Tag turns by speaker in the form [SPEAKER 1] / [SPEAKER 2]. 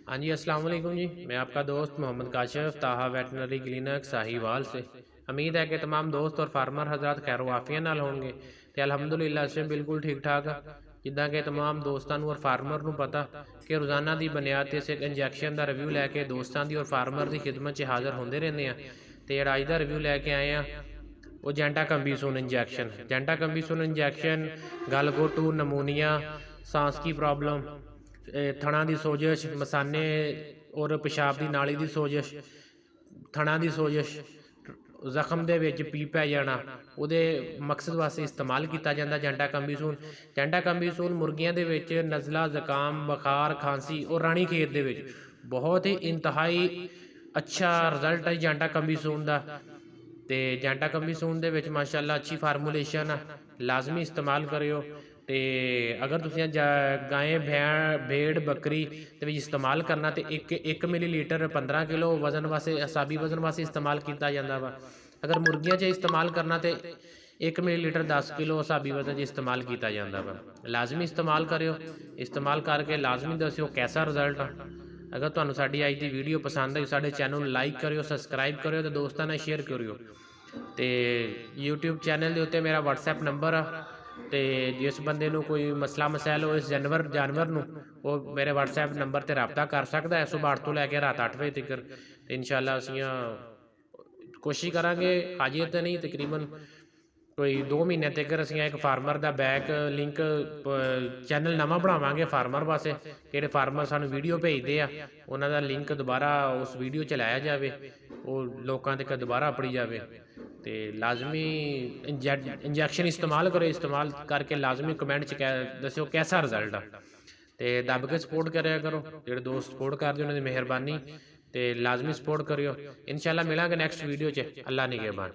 [SPEAKER 1] हाँ जी, अस्सलाम वालेकुम जी। मैं आपका दोस्त मोहम्मद काशिफ ताहा वेटनरी क्लिनिक साहिवाल से। उम्मीद है कि तमाम दोस्त और फार्मर हजरात खैर वाफिया नाल होंगे तो अल्हम्दुलिल्लाह से बिल्कुल ठीक ठाक। जिदा कि तमाम दोस्तों और फार्मर को पता कि रोज़ाना की बुनियाद से एक इंजैक्शन का रिव्यू लैके दोस्तों की और फार्मर की खिदमत हाज़र होंगे रहने हैं। तो जोड़ा अज का रिव्यू लैके आए हैं वो जेंटा कंबीसून इंजैक्शन। जेंटा कंबीसून इंजैक्शन गलघोटू नमूनिया सांस की प्रॉब्लम थणा की सोजिश मसाने और पेशाब की नाली की सोजिश थणा की सोजिश जख्म के पी पै जाना उहदे मकसद वास्ते इस्तेमाल किया जाता जेंटा कंबीसून। जेंटा कंबीसून मुर्गियों के नज़ला जुकाम बुखार खांसी और रानी खेत के बहुत ही इंतहाई अच्छा रिजल्ट है जेंटा कंबीसून का। तो जेंटा कंबीसून के माशाअल्लाह अच्छी फार्मूलेशन है, लाजमी इस्तेमाल करो। तो अगर तुम गाय भेड़ बकरी के इस्तेमाल करना तो एक मिलीलीटर 15 किलो वजन वास्ते हिसाबी वजन वास्ते इस्तेमाल किया जाता वा। अगर मुर्गियां च इस्तेमाल करना तो 1 मिलीलीटर 10 किलो हिसाबी वजन इस्तेमाल किया जाता वा। लाजमी इस्तेमाल करो, इस्तेमाल करके लाजमी दस्यो कैसा रिजल्ट आ। अगर तुहानू साडी अज की वीडियो पसंद आई साडे चैनल लाइक करो, सबसक्राइब करो तो दोस्तों ने शेयर करो। तो यूट्यूब चैनल के उत्ते मेरा WhatsApp नंबर आ, तो जिस बंदे नू कोई मसला मसैल हो इस जानवर नू वो मेरे WhatsApp नंबर पर रबता कर सकता है सुबह 8 तो लैके रात 8 बजे तक। तो इंशाअल्लाह असीं कोशिश करांगे हाजिर तो नहीं तकरीबन कोई 2 महीने तक असीं एक फार्मर का बैक लिंक चैनल नवा बनावांगे फार्मर वास्ते। जिहड़े फार्मर सानू वीडियो भेजते हैं उन्हां दा लिंक दोबारा उस वीडियो च लाया जाए, वो लोगों तक दोबारा अपड़ी जाए। तो लाजमी इंजैक्शन इस्तेमाल करो, इस्तेमाल करके लाजमी कमेंट च दस्यो कैसा रिजल्ट आ। तो दब के सपोर्ट कराया करो, जो दोस्त सपोर्ट करते उन्होंने मेहरबानी। तो लाजमी सपोर्ट करियो। इंशाअल्लाह मिलांगे नैक्सट वीडियो च। अल्लाह निगहबान।